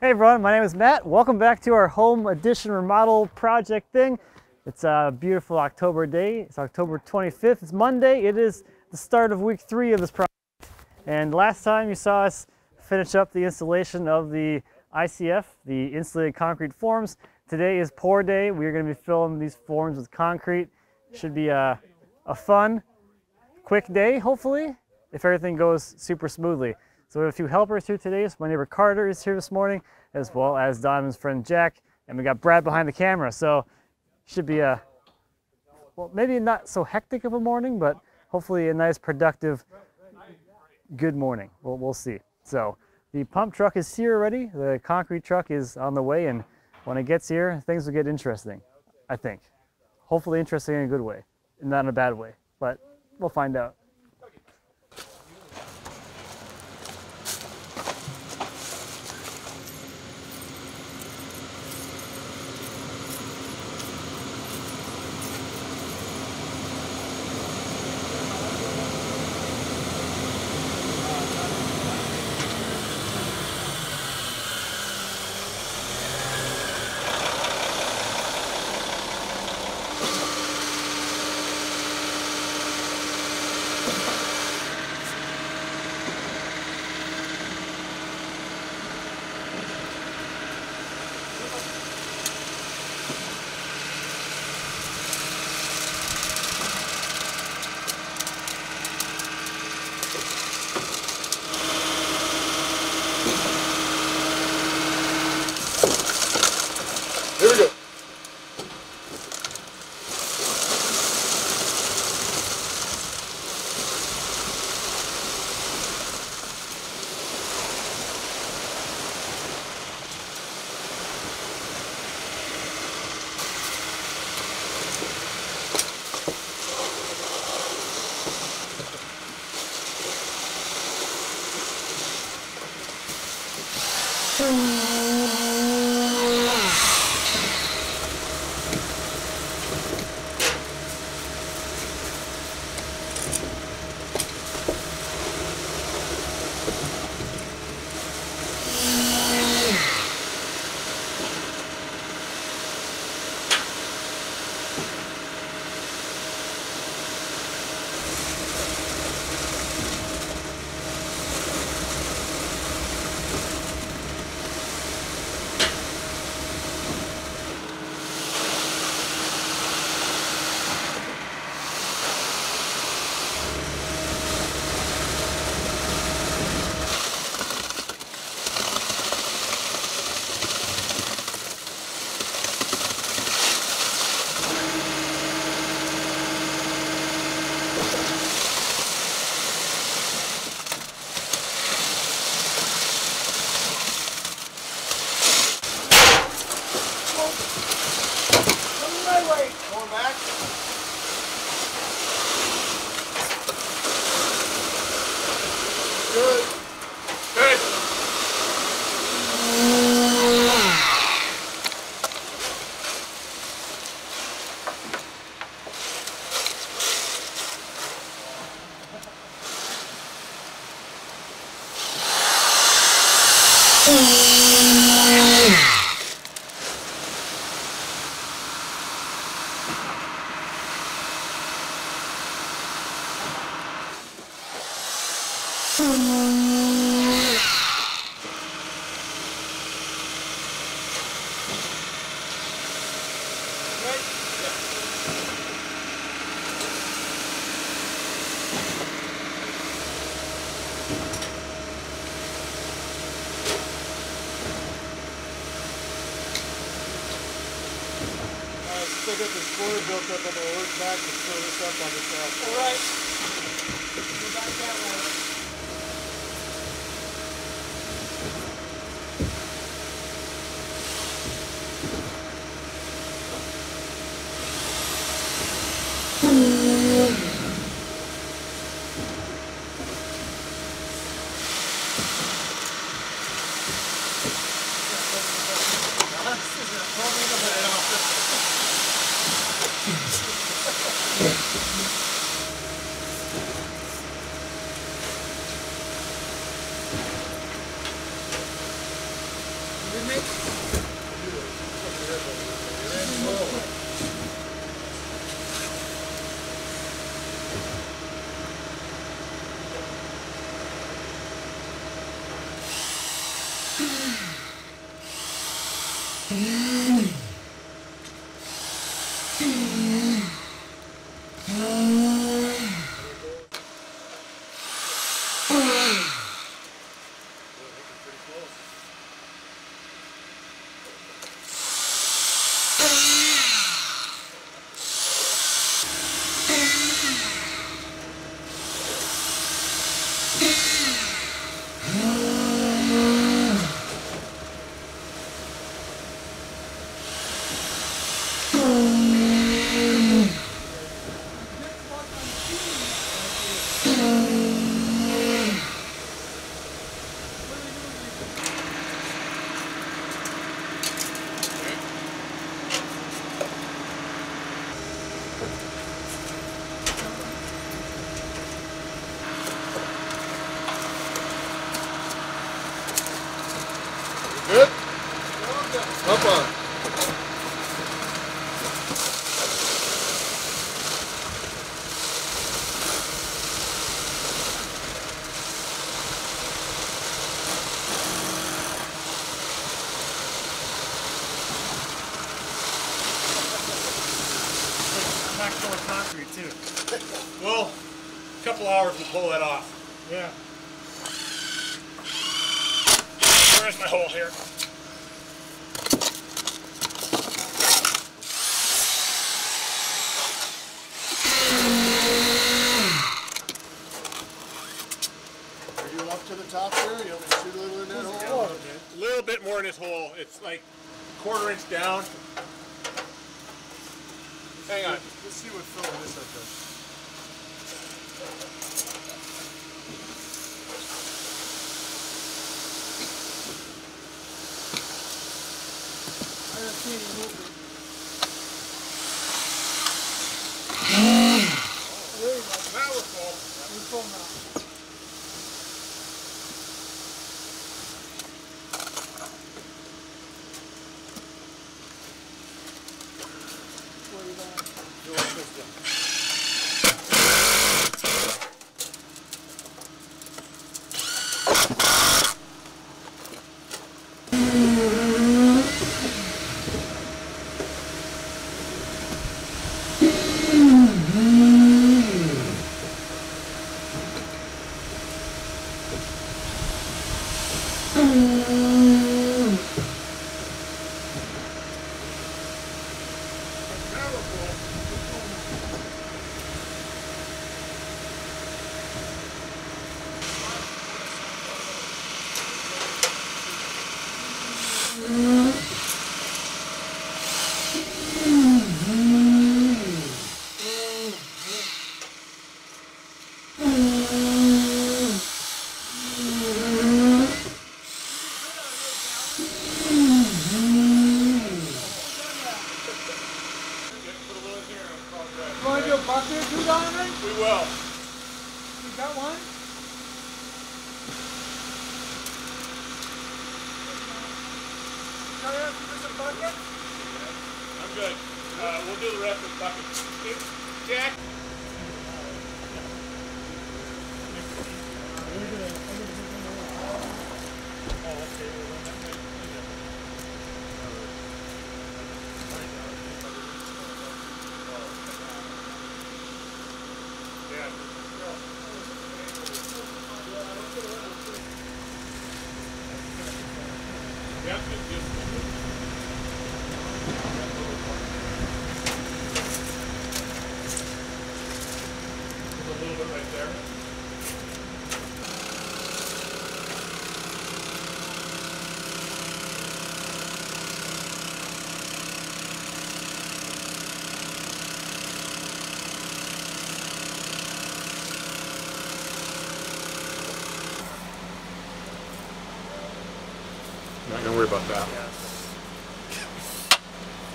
Hey everyone, my name is Matt. Welcome back to our home addition remodel project thing. It's a beautiful October day. It's October 25th. It's Monday. It is the start of week 3 of this project. And last time you saw us finish up the installation of the ICF, the insulated concrete forms. Today is pour day. We're going to be filling these forms with concrete. Should be a fun, quick day, hopefully, if everything goes super smoothly. So we have a few helpers here today. So my neighbor Carter is here this morning, as well as Donovan's friend Jack, and we got Brad behind the camera. So should be well, maybe not so hectic of a morning, but hopefully a nice, productive, good morning. We'll see. So the pump truck is here already. The concrete truck is on the way, and when it gets here, things will get interesting, I think. Hopefully interesting in a good way, not in a bad way, but we'll find out. Here we go. Going back. Good. Good. Still got this floor built up. I'm going to work back and fill this up on this side. All right. Go back that way. Good? Up on. Packed full of concrete too. Well, a couple hours to pull that off. Yeah. Where's my hole here? Are you up to the top there? You want me to shoot a little in that hole? A little bit more in this hole. It's like a quarter inch down. Hang on. Let's see what filling this up does. I don't see any movement. There you go. Now we're full. We're full now. Where are you going? Do like this then. You want to do a bucket or two down there? We will. You got one? Can I ask you for some bucket? I'm good. We'll do the rest of the bucket. Jack? A little bit right there. Not gonna worry about that.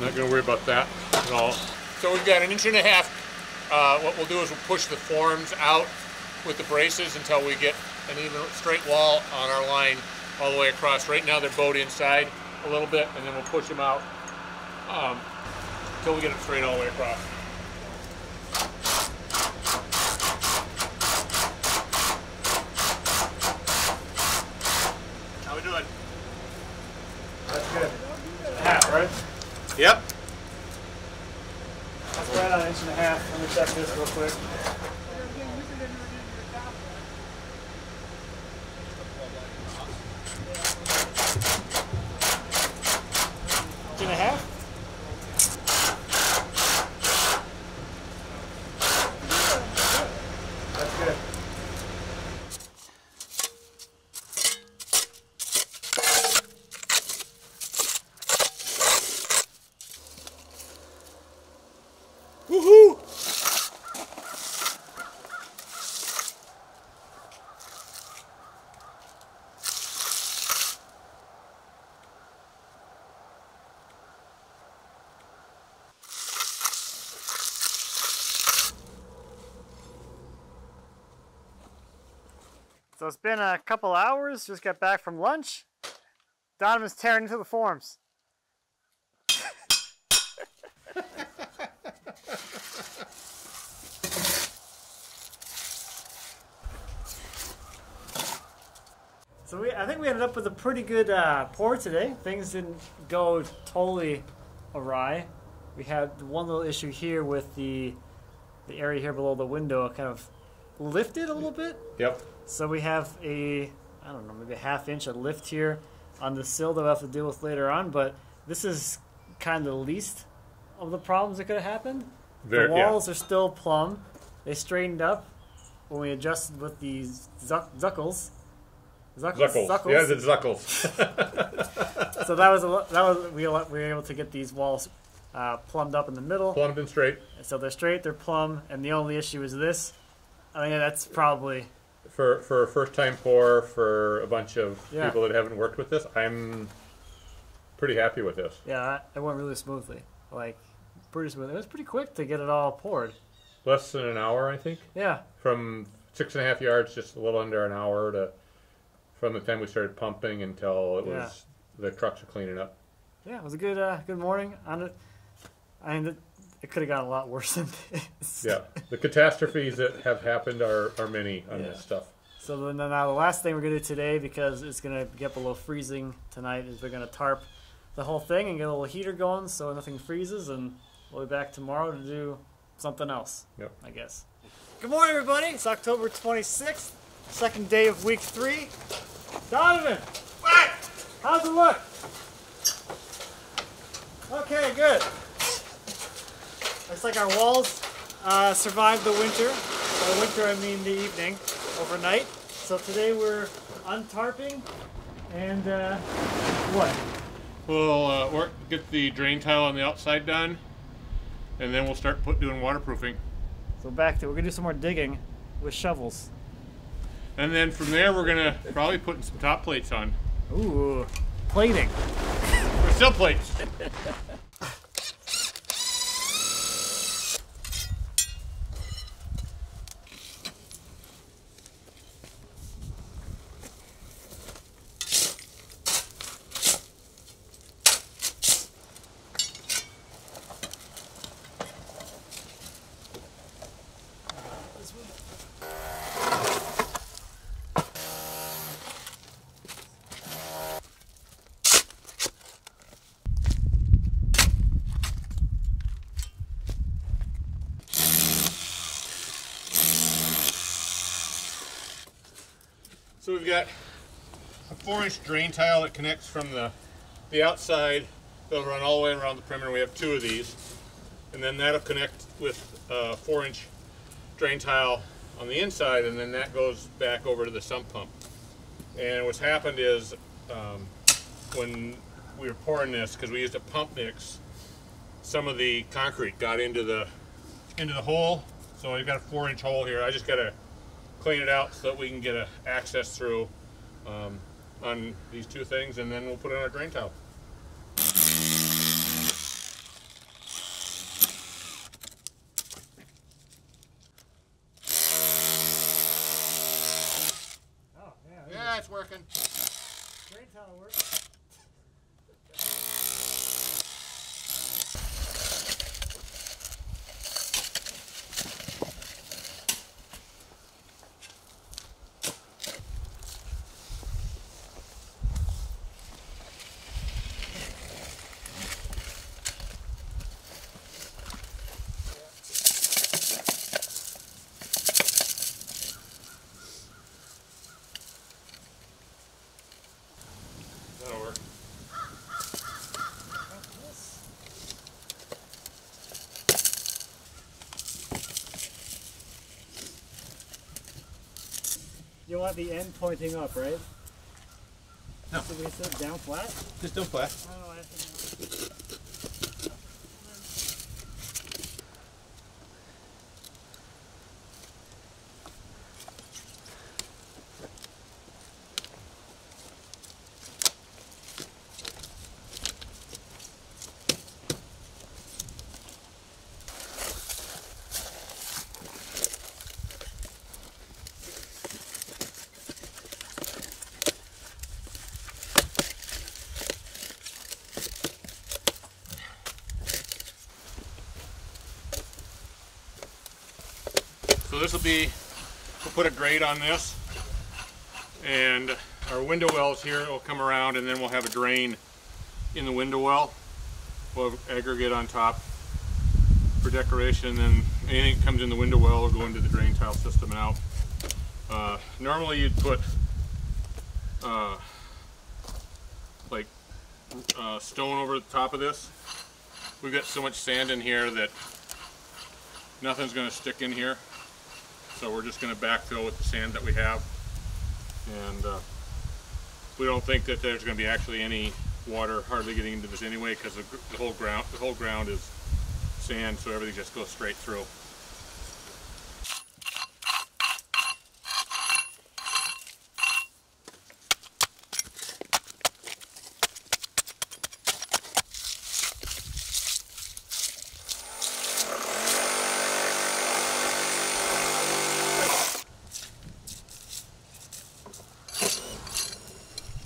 Not gonna worry about that at all. So we've got 1.5 inches. What we'll do is we'll push the forms out with the braces until we get an even straight wall on our line all the way across. Right now they're bowed inside. a little bit, and then we'll push them out until we get it straight all the way across. How we doing? That's good. Half, right? Yep. That's right on 1.5 inches. Let me check this real quick. Inch and a half? That's good. Woohoo! So it's been a couple hours, just got back from lunch. Donovan's tearing into the forms. So I think we ended up with a pretty good pour today. Things didn't go totally awry. We had one little issue here with the area here below the window kind of lifted a little bit. Yep. So we have I don't know, maybe a 1/2 inch of lift here on the sill that we'll have to deal with later on, but this is kind of the least of the problems that could have happened. The walls are still plumb. They straightened up when we adjusted with these Zuckles. Zuckles. Yeah, the Zuckles. So we were able to get these walls plumbed up in the middle. Plumbed and straight. So they're straight, they're plumb, and the only issue is this. I mean, that's probably for a first time pour for a bunch of people that haven't worked with this. I'm pretty happy with this. Yeah, it went really smoothly. Like pretty smooth. It was pretty quick to get it all poured. Less than an hour, I think. Yeah. From 6.5 yards, just a little under an hour from the time we started pumping until it was the trucks are cleaning up. Yeah, it was a good morning on it. I mean, it could have gotten a lot worse than this. Yeah, the catastrophes that have happened are many on this stuff. So then now the last thing we're going to do today, because it's going to get below freezing tonight, is we're going to tarp the whole thing and get a little heater going so nothing freezes, and we'll be back tomorrow to do something else, I guess. Good morning, everybody. It's October 26th, second day of week 3. Donovan! What? How's it look? Okay, good. Looks like our walls survived the winter. By winter, I mean the evening, overnight. So today we're untarping and what? We'll get the drain tile on the outside done, and then we'll start doing waterproofing. So we're gonna do some more digging with shovels. And then from there, we're gonna probably put some top plates on. Ooh, plating. Or sill plates. So we've got a 4-inch drain tile that connects from the outside. They'll run all the way around the perimeter. We have 2 of these. And then that'll connect with a 4-inch drain tile on the inside, and then that goes back over to the sump pump. And what's happened is when we were pouring this, because we used a pump mix, some of the concrete got into the hole. So I've got a 4-inch hole here. I just got to clean it out so that we can get access through on these 2 things, and then we'll put it on our drain tile. Oh, Yeah, it's working. Drain tile works. don't want the end pointing up, right? No. So we said down flat? Just down flat. I don't know. So this will be, we'll put a grate on this, and our window wells here will come around, and then we'll have a drain in the window well. We'll have aggregate on top for decoration, and then anything that comes in the window well will go into the drain tile system and out. Normally you'd put stone over the top of this. We've got so much sand in here that nothing's going to stick in here. So we're just going to backfill with the sand that we have, and we don't think that there's going to be actually any water hardly getting into this anyway, because the whole ground is sand, so everything just goes straight through.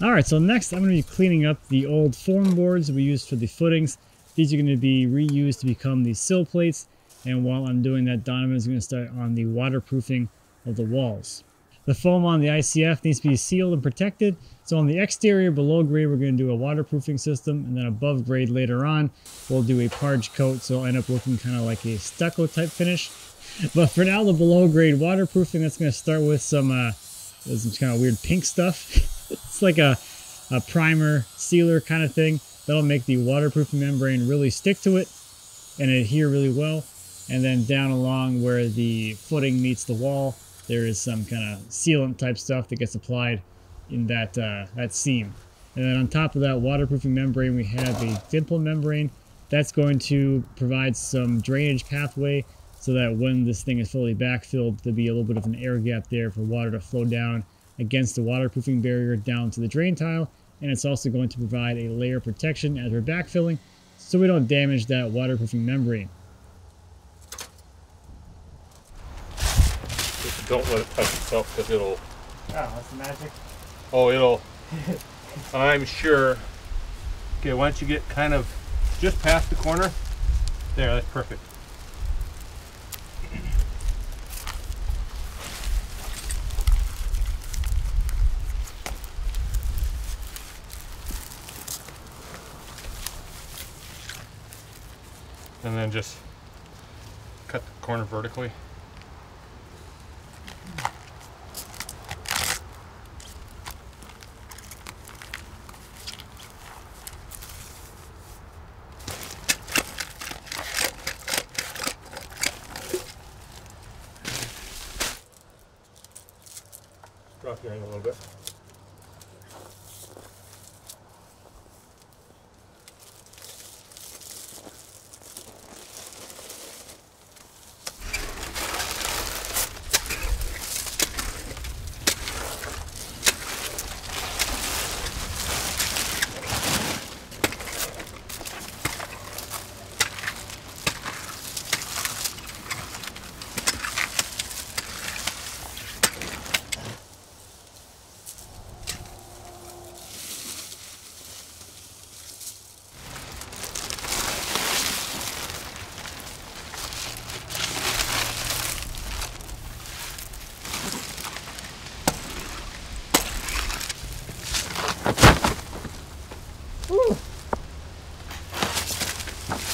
Alright, so next I'm going to be cleaning up the old form boards we used for the footings. These are going to be reused to become these sill plates, and while I'm doing that, Donovan is going to start on the waterproofing of the walls. The foam on the ICF needs to be sealed and protected, so on the exterior below grade we're going to do a waterproofing system, and then above grade later on we'll do a parge coat, so it'll end up looking kind of like a stucco type finish. But for now, the below grade waterproofing, that's going to start with some kind of weird pink stuff. It's like a primer sealer kind of thing that'll make the waterproofing membrane really stick to it and adhere really well. And then down along where the footing meets the wall, there is some kind of sealant type stuff that gets applied in that seam. And then on top of that waterproofing membrane, we have a dimple membrane that's going to provide some drainage pathway, so that when this thing is fully backfilled, there'll be a little bit of an air gap there for water to flow down against the waterproofing barrier down to the drain tile. And it's also going to provide a layer of protection as we're backfilling, so we don't damage that waterproofing membrane. Just don't let it touch itself, because it'll... Oh, that's the magic. Oh, it'll... I'm sure... Okay, once you get kind of just past the corner, there, that's perfect. And then just cut the corner vertically. Drop your angle a little bit.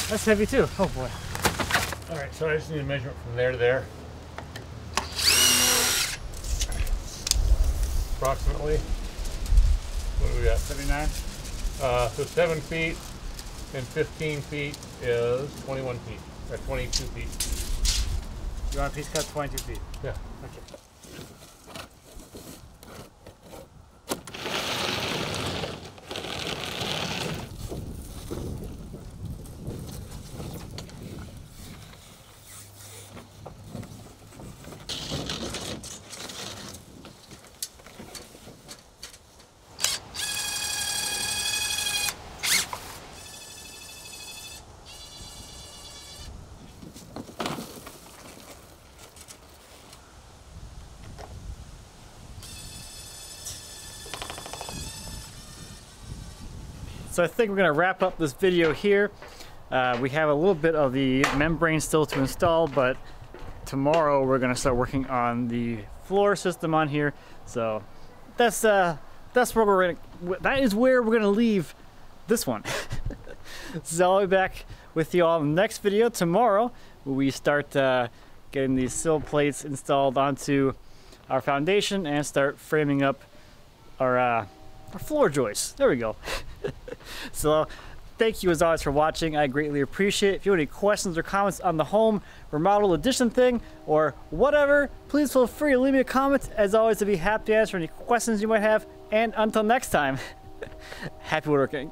That's heavy too. Oh boy. All right, so I just need a measurement from there to there. Approximately. What do we got? 79? So 7 feet and 15 feet is 21 feet, or 22 feet. You want a piece cut 22 feet? Yeah. Okay. So I think we're gonna wrap up this video here. We have a little bit of the membrane still to install, but tomorrow we're gonna start working on the floor system on here. So that's where that is where we're gonna leave this one. So I'll be back with you all in the next video tomorrow, where we start getting these sill plates installed onto our foundation and start framing up our floor joists. There we go. So thank you as always for watching. I greatly appreciate it. If you have any questions or comments on the home remodel edition thing or whatever, please feel free to leave me a comment. As always, I'd be happy to answer any questions you might have. And until next time, happy woodworking.